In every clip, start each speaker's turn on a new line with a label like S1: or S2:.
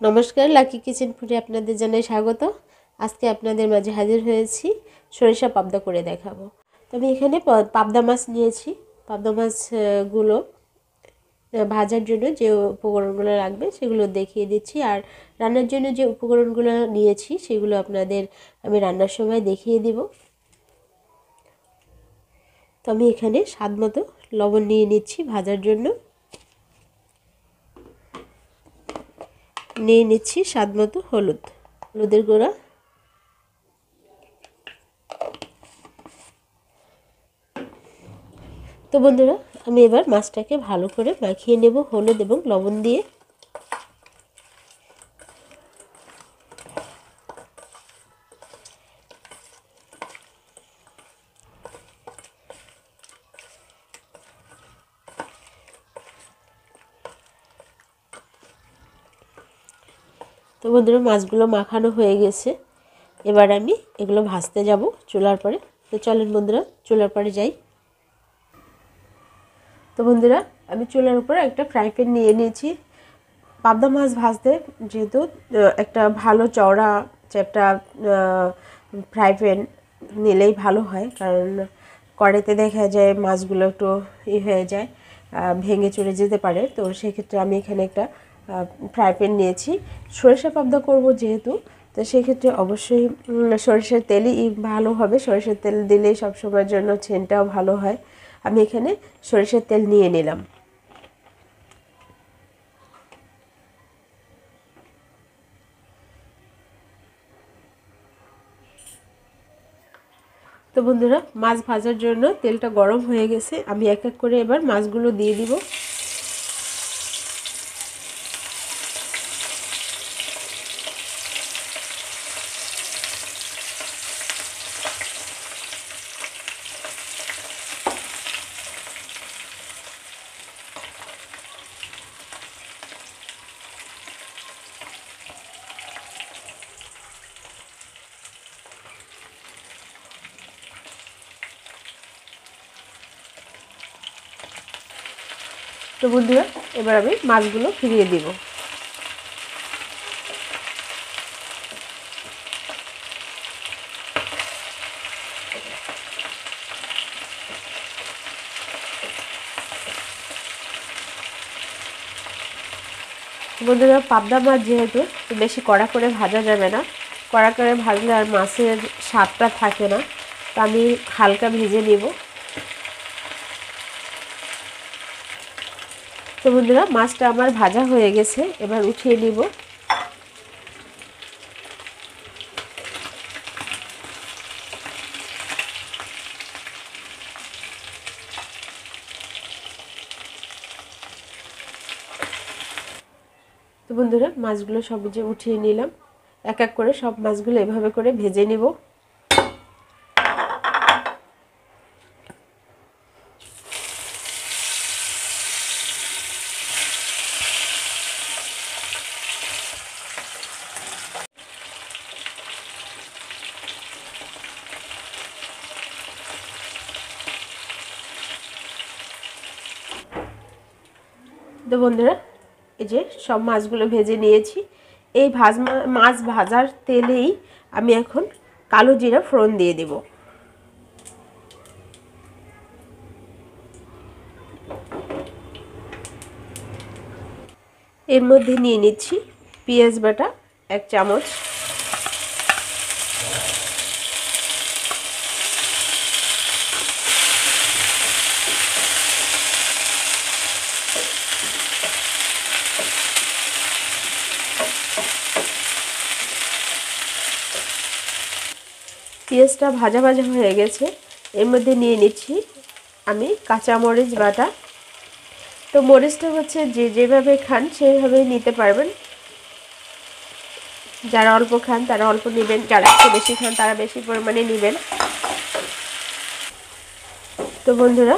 S1: নমস্কার, lucky kitchen ফুডে আপনাদের জানাই স্বাগত। আজকে আপনাদের মাঝে হাজির হয়েছি সরিষা পাবদা করে দেখাবো। তো আমি এখানে পাবদা মাছ নিয়েছি। পাবদা মাছগুলো ভাজার জন্য যে উপকরণগুলো লাগবে সেগুলো দেখিয়ে দিচ্ছি, আর রান্নার জন্য যে উপকরণগুলো নিয়েছি সেগুলো আপনাদের আমি রান্নার সময় দেখিয়ে দিব। তো আমি এখানে স্বাদ মতো লবণ নিয়ে নিচ্ছি, ভাজার জন্য নিয়ে নিচ্ছি স্বাদ মতো হলুদের গুঁড়া, তো বন্ধুরা আমি এবার মাছটাকে ভালো করে মাখিয়ে নেব হলুদ এবং লবণ দিয়ে। তো বন্ধুরা মাছগুলো মাখানো হয়ে গেছে, এবার আমি এগুলো ভাজতে যাব চুলার পরে। তো চলেন বন্ধুরা চুলার পরে যাই। তো বন্ধুরা আমি চুলার উপর একটা ফ্রাই প্যান নিয়ে নিয়েছি। পাবদা মাছ ভাজতে যেহেতু একটা ভালো চওড়া একটা ফ্রাই প্যান নিলেই ভালো হয়, কারণ কড়াইতে দেখা যায় মাছগুলো একটু হয়ে যায়, ভেঙে চড়ে যেতে পারে। তো সেক্ষেত্রে আমি এখানে একটা ফ্রাই প্যান নিয়েছি। সরিষা পাবদা করব যেহেতু, তো সেক্ষেত্রে অবশ্যই সরিষার তেলই ভালো হবে। সরিষার তেল দিলেই সবসময়ের জন্য সেন্টটাও ভালো হয়। আমি এখানে সরিষার তেল নিয়ে নিলাম। তো বন্ধুরা মাছ ভাজার জন্য তেলটা গরম হয়ে গেছে, আমি এক এক করে এবার মাছগুলো দিয়ে দিব। তো বন্ধুরা এবার আমি মাছগুলো ফিরিয়ে দিব। বন্ধুরা পাবদা মাছ যেহেতু বেশি কড়া করে ভাজা যাবে না, কড়া করে ভাজলে আর মাছের স্বাদটা থাকে না, তো আমি হালকা ভেজে নেব। তো বন্ধুরা মাছটা আমার ভাজা হয়ে গেছে, এবার উঠিয়ে নিব। তো বন্ধুরা মাছগুলো সব যে উঠিয়ে নিলাম, এক এক করে সব মাছগুলো এভাবে করে ভেজে নেব। তো বন্ধুরা এই যে সব মাছগুলো ভেজে নিয়েছি। এই মাছ ভাজার তেলেই আমি এখন কালো জিরা ফোড়ন দিয়ে দেব। এর মধ্যে নিয়ে নিচ্ছি পেঁয়াজ বাটা 1 চামচ, পেঁয়াজটা ভাজা ভাজা হয়ে গেছে, এর মধ্যে নিয়ে নিচ্ছি আমি কাঁচা মরিচ বাটা। তো মরিচটা হচ্ছে যে যেভাবে খান সেভাবেই নিতে পারবেন। যারা অল্প খান তারা অল্প নেবেন, যারা একটু বেশি খান তারা বেশি পরিমাণে নেবেন। তো বন্ধুরা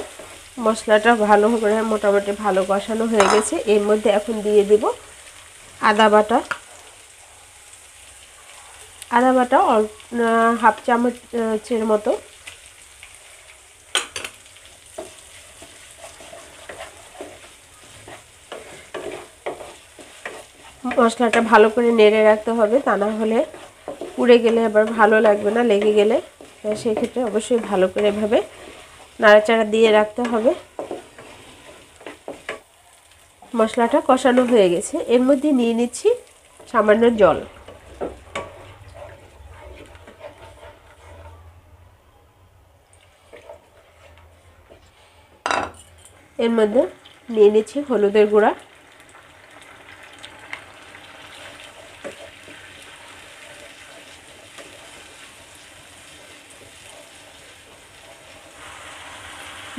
S1: মশলাটা ভালো করে মোটামুটি ভালো কষানো হয়ে গেছে, এর মধ্যে এখন দিয়ে দেব আদা বাটা। আদা বাটা হাফ চামচের মতো। মশলাটা ভালো করে নেড়ে রাখতে হবে, তা না হলে পুড়ে গেলে আবার ভালো লাগবে না, লেগে গেলে। সেই ক্ষেত্রে অবশ্যই ভালো করে এভাবে নাড়াচাড়া দিয়ে রাখতে হবে। মশলাটা কষানো হয়ে গেছে, এর মধ্যে নিয়ে নিচ্ছি সামান্য জল। এর মধ্যে নিয়ে নিচ্ছি হলুদের গুঁড়া,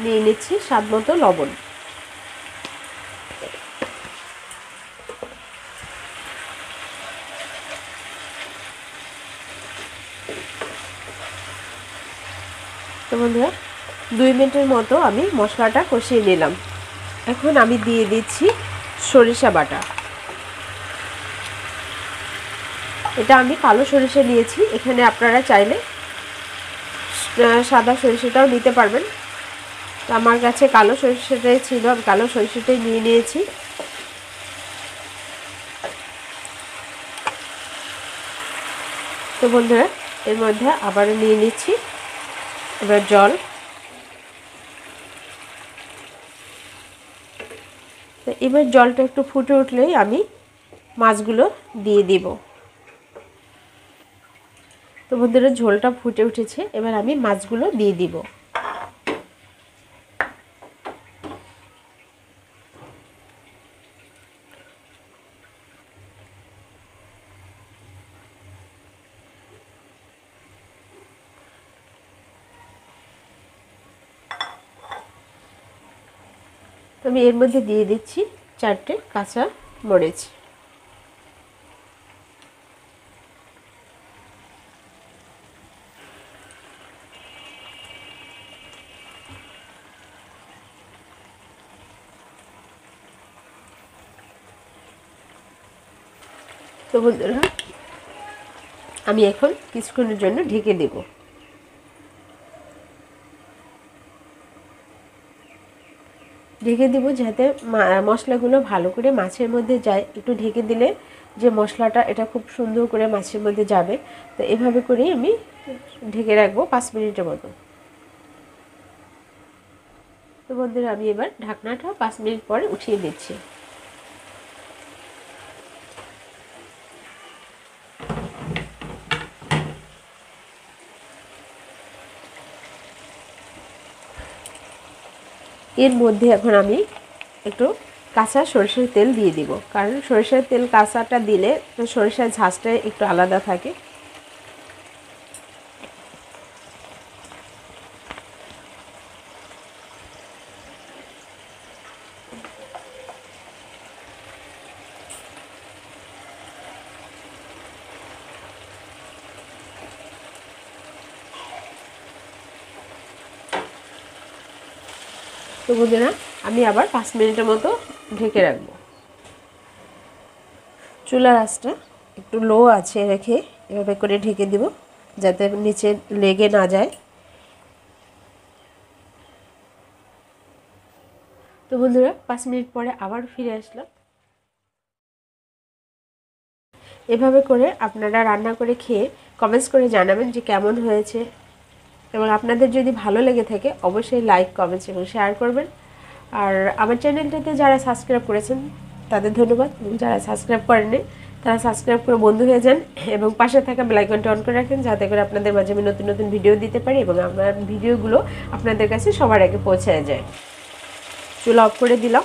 S1: নিয়ে নিচ্ছি স্বাদ মতো লবণ। তো বন্ধুরা 2 মিনিটের মতো আমি মশলাটা কষিয়ে নিলাম। এখন আমি দিয়ে দিচ্ছি সরিষা বাটা। এটা আমি কালো সরিষা নিয়েছি, এখানে আপনারা চাইলে সাদা সরিষাটাও নিতে পারবেন। তো আমার কাছে কালো সরিষাটাই ছিল, আমি কালো সরিষাটাই নিয়ে নিয়েছি। তো বন্ধুরা এর মধ্যে আবারও নিয়ে নিচ্ছি এবার জল। তো এবার জলটা একটু ফুটে উঠলেই আমি মাছগুলো দিয়ে দিব। তো বন্ধুরা ঝোলটা ফুটে উঠেছে, এবার আমি মাছগুলো দিয়ে দিব। আমি এর মধ্যে দিয়ে দিচ্ছি 4টে কাঁচা মরিচ। তো বন্ধুরা আমি এখন কিছুক্ষণের জন্য ঢেকে দেব। ঢেকে দেব যাতে মশলাগুলো ভালো করে মাছের মধ্যে যায়। একটু ঢেকে দিলে যে মশলাটা এটা খুব সুন্দর করে মাছের মধ্যে যাবে। তো এভাবে করেই আমি ঢেকে রাখবো 5 মিনিটের মতো। তো বন্ধুরা আমি এবার ঢাকনাটা 5 মিনিট পরে উঠিয়ে দিচ্ছি। এর মধ্যে এখন আমি একটু কাঁচা সরিষার তেল দিয়ে দিব, কারণ সরিষার তেল কাঁচাটা দিলে সরিষার ঝাঁজটা একটু আলাদা থাকে। তো বন্ধুরা আমি আবার 5 মিনিটের মতো ঢেকে রাখবো। চুলার আঁচটা একটু লো আছে রেখে এভাবে করে ঢেকে দিব যাতে নিচে লেগে না যায়। তো বন্ধুরা 5 মিনিট পরে আবার ফিরে আসলাম। এভাবে করে আপনারা রান্না করে খেয়ে কমেন্টস করে জানাবেন যে কেমন হয়েছে, এবং আপনাদের যদি ভালো লেগে থাকে অবশ্যই লাইক, কমেন্টস এবং শেয়ার করবেন। আর আমার চ্যানেলটাতে যারা সাবস্ক্রাইব করেছেন তাদের ধন্যবাদ, এবং যারা সাবস্ক্রাইব করেননি তারা সাবস্ক্রাইব করে বন্ধু হয়ে যান এবং পাশে থাকা বেল আইকনটা অন করে রাখেন, যাতে করে আপনাদের মাঝে আমি নতুন নতুন ভিডিও দিতে পারি এবং আমার ভিডিওগুলো আপনাদের কাছে সবার আগে পৌঁছে যায়। চুলা অফ করে দিলাম।